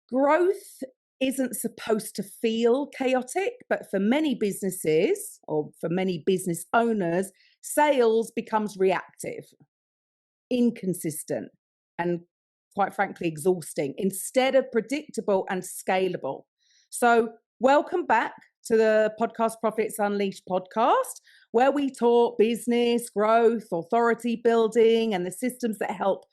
Growth isn't supposed to feel chaotic, but for many businesses or for many business owners, sales becomes reactive, inconsistent, and quite frankly, exhausting instead of predictable and scalable. So, welcome back to the Podcast Profits Unleashed podcast, where we talk business, growth, authority building, and the systems that help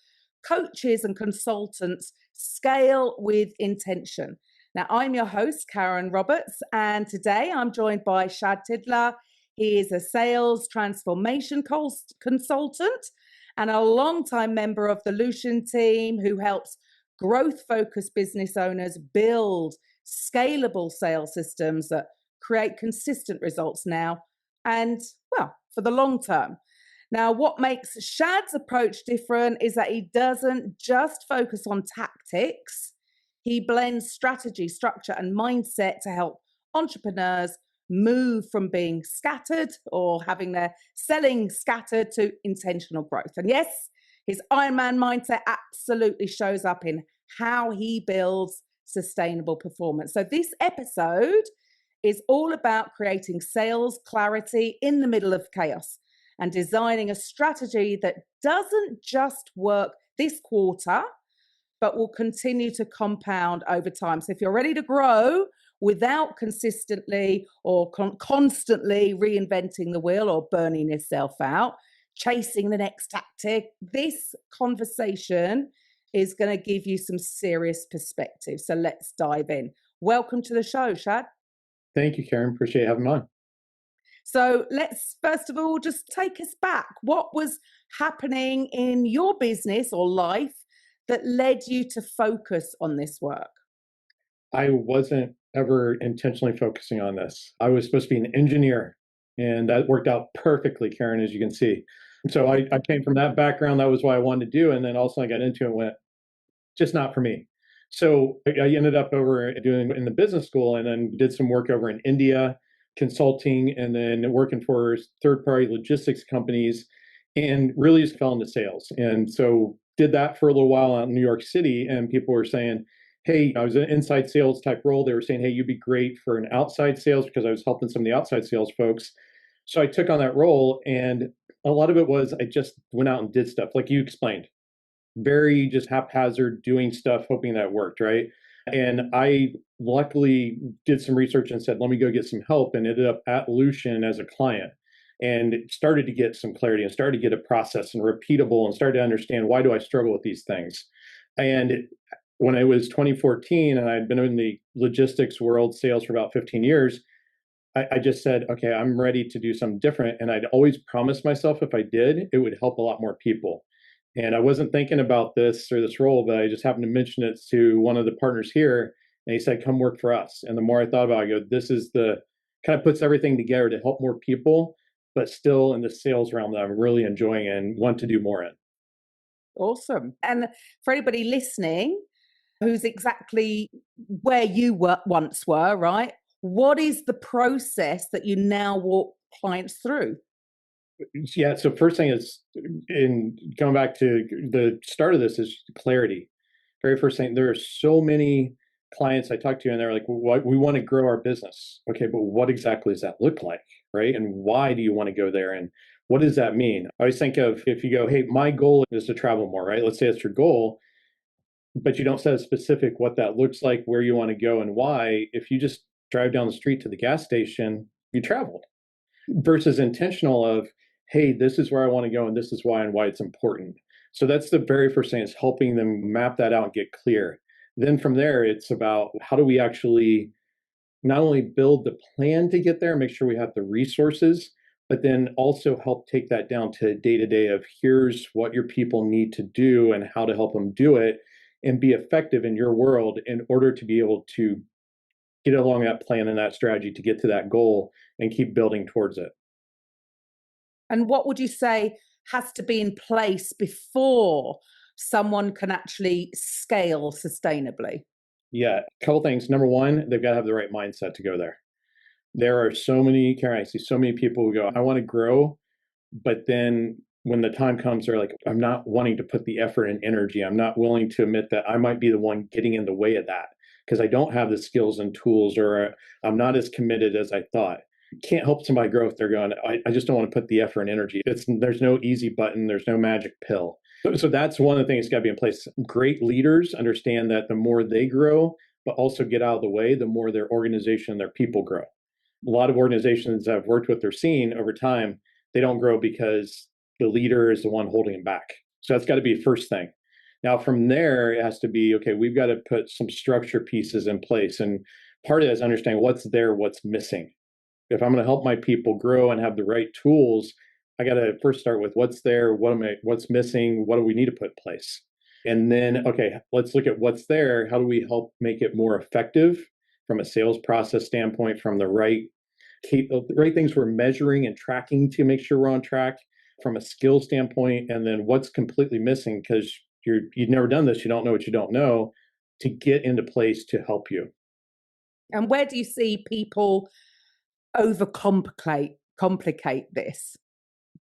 coaches and consultants scale with intention. Now, I'm your host, Karen Roberts, and today I'm joined by Shad Tidler. He is a sales transformation consultant and a longtime member of the Lucian team who helps growth-focused business owners build scalable sales systems that create consistent results now and, well, for the long term. Now, what makes Shad's approach different is that he doesn't just focus on tactics. He blends strategy, structure, and mindset to help entrepreneurs move from being scattered or having their selling scattered to intentional growth. And yes, his Ironman mindset absolutely shows up in how he builds sustainable performance. So this episode is all about creating sales clarity in the middle of chaos and designing a strategy that doesn't just work this quarter, but will continue to compound over time. So if you're ready to grow without consistently or constantly reinventing the wheel or burning yourself out, chasing the next tactic, this conversation is going to give you some serious perspective. So let's dive in. Welcome to the show, Shad. Thank you, Karen. Appreciate having me on. So let's first of all just take us back. What was happening in your business or life that led you to focus on this work? I wasn't ever intentionally focusing on this. I was supposed to be an engineer, and that worked out perfectly, Karen, as you can see. So I came from that background. That was what I wanted to do. And then also I got into it and went, just not for me. So I ended up over doing in the business school and then did some work over in India, consulting, and then working for third-party logistics companies, and really just fell into sales. And so did that for a little while out in New York City, and people were saying, hey, I was an inside sales type role. They were saying, hey, you'd be great for an outside sales because I was helping some of the outside sales folks. So I took on that role, and a lot of it was I just went out and did stuff like you explained, very just haphazard doing stuff, hoping that worked, right? And I luckily did some research and said, let me go get some help, and ended up at Lucian as a client and started to get some clarity and started to get a process and repeatable and started to understand, why do I struggle with these things? And when it was 2014 and I'd been in the logistics world sales for about 15 years, I just said, okay, I'm ready to do something different. And I'd always promised myself if I did, it would help a lot more people. And I wasn't thinking about this or this role, but I just happened to mention it to one of the partners here. And he said, come work for us. And the more I thought about it, I go, this is the kind of puts everything together to help more people, but still in the sales realm that I'm really enjoying and want to do more in. Awesome. And for anybody listening who's exactly where you once were, right? What is the process that you now walk clients through? Yeah. So first thing is, in going back to the start of this, is clarity. Very first thing, there are so many clients I talk to, and they're like, well, we want to grow our business. Okay, but what exactly does that look like, right? And why do you want to go there? And what does that mean? I always think of, if you go, hey, my goal is to travel more, right? Let's say that's your goal, but you don't set a specific what that looks like, where you want to go and why. If you just drive down the street to the gas station, you traveled. Versus intentional of, hey, this is where I want to go and this is why and why it's important. So that's the very first thing, is helping them map that out and get clear. Then from there, it's about how do we actually not only build the plan to get there, make sure we have the resources, but then also help take that down to day-to-day of, here's what your people need to do and how to help them do it and be effective in your world in order to be able to get along that plan and that strategy to get to that goal and keep building towards it. And what would you say has to be in place before someone can actually scale sustainably? Yeah, a couple things. Number one, they've got to have the right mindset to go there. There are so many, Karen, I see so many people who go, I want to grow, but then when the time comes, they're like, I'm not wanting to put the effort and energy. I'm not willing to admit that I might be the one getting in the way of that. because I don't have the skills and tools, or I'm not as committed as I thought. Can't help somebody grow if they're going, I just don't want to put the effort and energy. There's no easy button, there's no magic pill. So that's one of the things that's got to be in place. Great leaders understand that the more they grow, but also get out of the way, the more their organization and their people grow. A lot of organizations I've worked with, they're seeing over time, they don't grow because the leader is the one holding them back. So that's got to be the first thing. Now, from there, it has to be, okay, we've got to put some structure pieces in place. And part of it is understanding what's there, what's missing. If I'm going to help my people grow and have the right tools, I got to first start with what's there, what's missing, what do we need to put in place? And then, okay, let's look at what's there. How do we help make it more effective from a sales process standpoint, from the right things we're measuring and tracking to make sure we're on track, from a skill standpoint, and then what's completely missing because you've never done this, you don't know what you don't know, to get into place to help you. And where do you see people complicate this?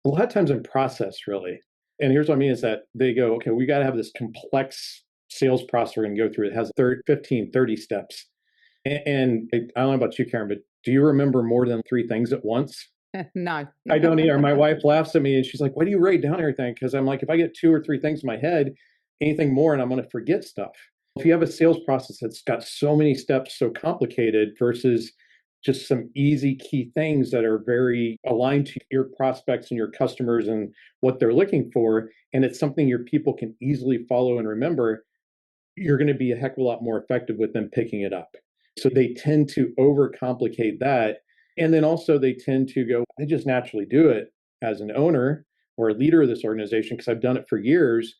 A lot of times in process, really. And here's what I mean is that they go, okay, we got to have this complex sales process we're going to go through. It has 15, 30 steps. And I don't know about you, Karen, but do you remember more than 3 things at once? No. I don't either. My wife laughs at me and she's like, why do you write down everything? Because I'm like, if I get 2 or 3 things in my head, anything more, and I'm going to forget stuff. If you have a sales process that's got so many steps, so complicated versus just some easy key things that are very aligned to your prospects and your customers and what they're looking for, and it's something your people can easily follow and remember, you're going to be a heck of a lot more effective with them picking it up. So they tend to overcomplicate that. And then also they tend to go, I just naturally do it as an owner or a leader of this organization because I've done it for years.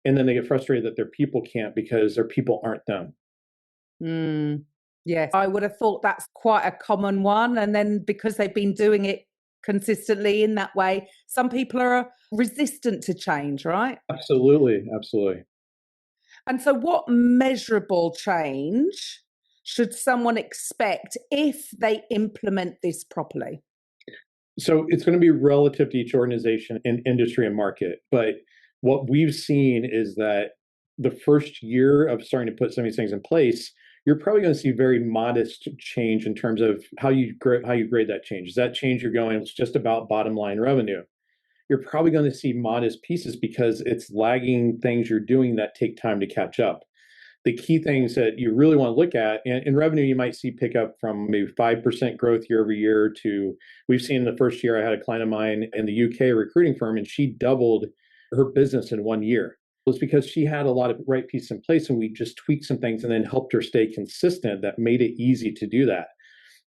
And then they get frustrated that their people can't because their people aren't them. Yes, I would have thought that's quite a common one. And then because they've been doing it consistently in that way, some people are resistant to change, right? Absolutely. Absolutely. And so, what measurable change should someone expect if they implement this properly? So it's going to be relative to each organization and industry and market. But what we've seen is that the first year of starting to put some of these things in place, you're probably going to see very modest change in terms of how you grade that change. Is that change you're going, it's just about bottom line revenue? You're probably going to see modest pieces because it's lagging things you're doing that take time to catch up. The key things that you really want to look at in revenue, you might see pick up from maybe 5% growth year over year to, we've seen the first year I had a client of mine in the UK recruiting firm and she doubled her business in 1 year. It was because she had a lot of right pieces in place and we just tweaked some things and then helped her stay consistent. That made it easy to do that.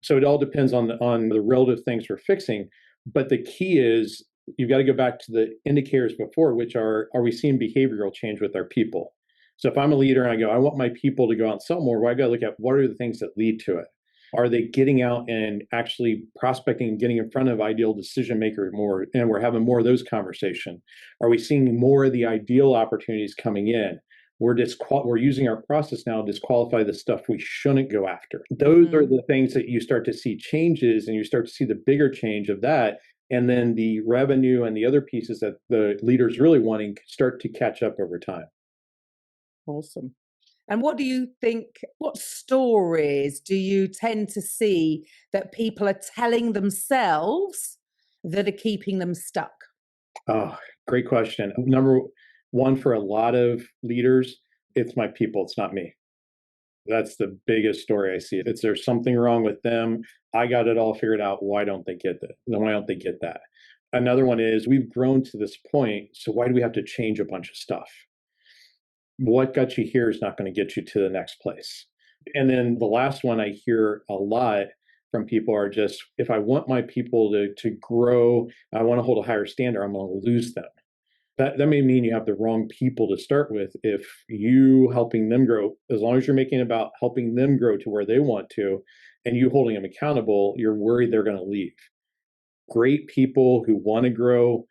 So it all depends on the relative things we're fixing. But the key is you've got to go back to the indicators before, which are we seeing behavioral change with our people? So if I'm a leader and I go, I want my people to go out and sell more, well, I got to look at what are the things that lead to it. Are they getting out and actually prospecting and getting in front of ideal decision makers more? And we're having more of those conversations. Are we seeing more of the ideal opportunities coming in? We're using our process now to disqualify the stuff we shouldn't go after. Those are the things that you start to see changes and you start to see the bigger change of that. And then the revenue and the other pieces that the leader's really wanting start to catch up over time. Awesome. And what do you think, what stories do you tend to see that people are telling themselves that are keeping them stuck? Oh, great question. Number one for a lot of leaders, it's my people, it's not me. That's the biggest story I see. It's there's something wrong with them. I got it all figured out. Why don't they get that? Why don't they get that? Another one is we've grown to this point, so why do we have to change a bunch of stuff? What got you here is not going to get you to the next place. And then the last one I hear a lot from people are just, if I want my people to grow, I want to hold a higher standard, I'm going to lose them. That may mean you have the wrong people to start with. If you helping them grow, as long as you're making it about helping them grow to where they want to, and you holding them accountable, you're worried they're going to leave. Great people who want to grow,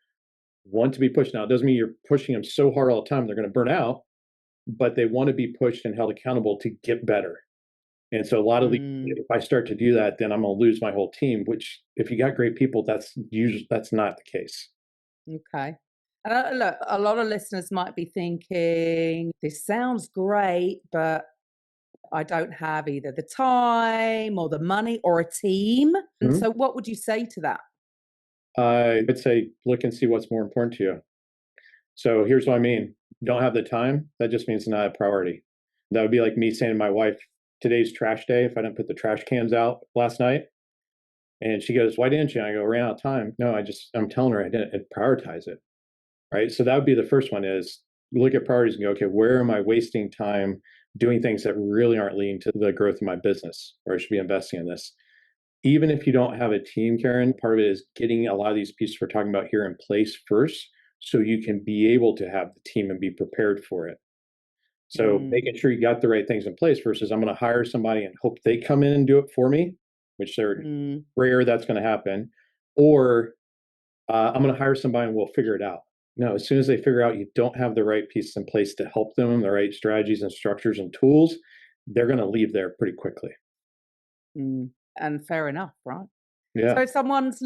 want to be pushed. Now, it doesn't mean you're pushing them so hard all the time they're going to burn out, but they want to be pushed and held accountable to get better. And so a lot of if I start to do that, then I'm going to lose my whole team, which if you got great people, that's not the case. Okay. And look, a lot of listeners might be thinking, this sounds great, but I don't have either the time or the money or a team. And Mhm. so, what would you say to that? I would say look and see what's more important to you. So here's what I mean. Don't have the time. That just means it's not a priority. That would be like me saying to my wife, today's trash day. If I didn't put the trash cans out last night, and she goes, why didn't you? I go, ran out of time. No, I'm telling her I didn't prioritize it. Right. So that would be the first one is look at priorities and go, okay, where am I wasting time doing things that really aren't leading to the growth of my business, or I should be investing in this. Even if you don't have a team, Karen, part of it is getting a lot of these pieces we're talking about here in place first so you can be able to have the team and be prepared for it. So Mm, making sure you got the right things in place versus I'm going to hire somebody and hope they come in and do it for me, which they're mm, rare that's going to happen, or I'm going to hire somebody and we'll figure it out. No, as soon as they figure out you don't have the right pieces in place to help them, the right strategies and structures and tools, they're going to leave there pretty quickly. mm. And fair enough, right? So Yeah. if someone's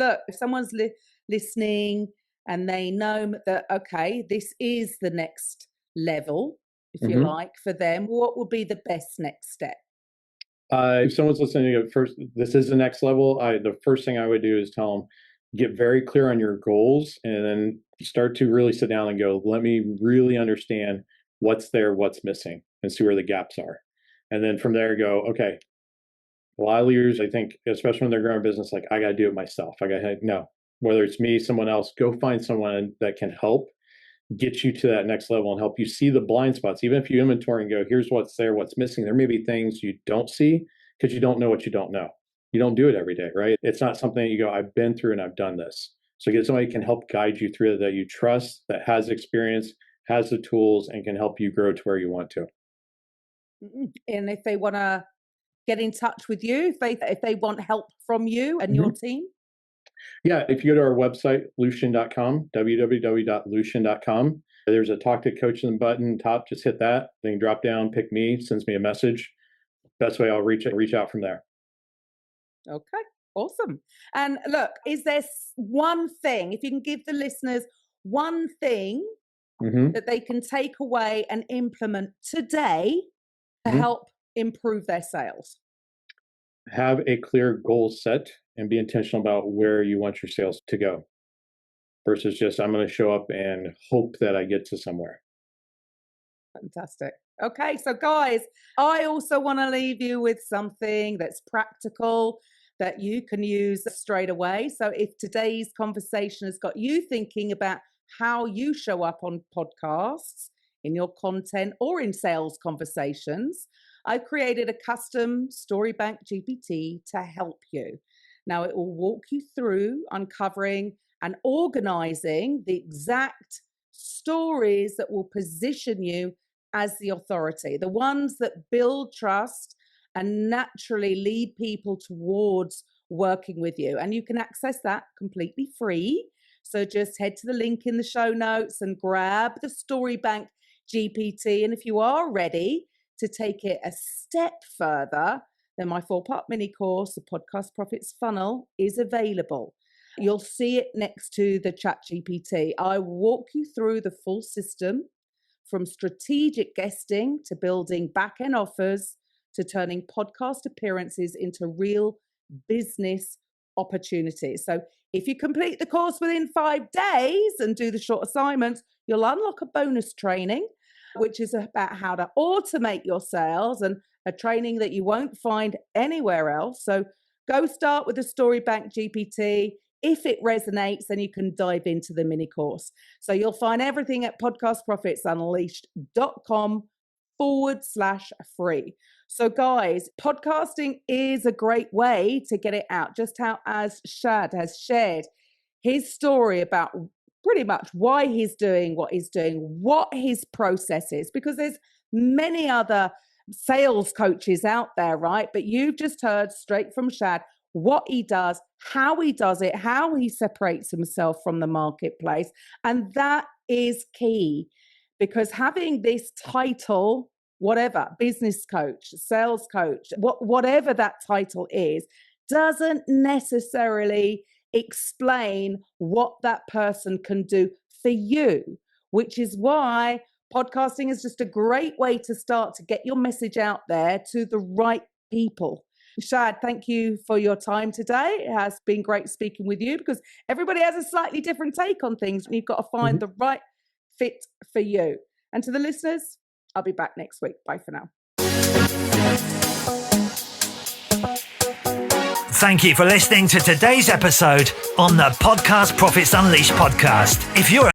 listening and they know that, okay, this is the next level, if you Hmm. like, for them, what would be the best next step? If someone's listening at first, this is the next level. The first thing I would do is tell them, get very clear on your goals, and then start to really sit down and go, let me really understand what's there, what's missing, and see where the gaps are. And then from there, go, okay. A lot of leaders, I think, especially when they're growing a business, like I got to do it myself. I got to no, whether it's me, someone else, go find someone that can help get you to that next level and help you see the blind spots. Even if you inventory and go, here's what's there, what's missing, there may be things you don't see because you don't know what you don't know. You don't do it every day, right? It's not something that you go, I've been through and I've done this. So get somebody who can help guide you through it, that you trust, that has experience, has the tools, and can help you grow to where you want to. And if they want to get in touch with you, if they want help from you and your Mhm. team? Yeah, if you go to our website, Lucian.com, www.lucian.com, there's a talk to coach button top. Just hit that. Then drop down, pick me, sends me a message. Best way I'll reach out from there. Okay, awesome. And look, is there one thing, if you can give the listeners one thing Hmm. that they can take away and implement today to Hmm. help improve their sales? Have a clear goal set and be intentional about where you want your sales to go versus just I'm going to show up and hope that I get to somewhere. Fantastic. Okay, so guys, I also want to leave you with something that's practical that you can use straight away. So if today's conversation has got you thinking about how you show up on podcasts, in your content, or in sales conversations, I've created a custom story bank GPT to help you. Now, it will walk you through uncovering and organizing the exact stories that will position you as the authority, the ones that build trust and naturally lead people towards working with you. And you can access that completely free. So just head to the link in the show notes and grab the Story Bank GPT. And if you are ready to take it a step further, then my 4-part mini course, the Podcast Profits Funnel, is available. You'll see it next to the chat GPT. I walk you through the full system from strategic guesting to building back end offers to turning podcast appearances into real business opportunities. So, if you complete the course within 5 days and do the short assignments, you'll unlock a bonus training, which is about how to automate your sales and a training that you won't find anywhere else. So, go start with the Story Bank GPT. If it resonates, then you can dive into the mini course. So you'll find everything at podcastprofitsunleashed.com/free. So, guys, podcasting is a great way to get it out. Just how, as Shad has shared his story about pretty much why he's doing what he's doing, what his process is, because there's many other sales coaches out there, right? But you've just heard straight from Shad what he does, how he does it, how he separates himself from the marketplace. And that is key because having this title, whatever, business coach, sales coach, whatever that title is, doesn't necessarily explain what that person can do for you, which is why podcasting is just a great way to start to get your message out there to the right people. Shad, thank you for your time today. It has been great speaking with you because everybody has a slightly different take on things and you've got to find the right fit for you. And to the listeners, I'll be back next week. Bye for now. Thank you for listening to today's episode on the Podcast Profits Unleashed podcast. If you're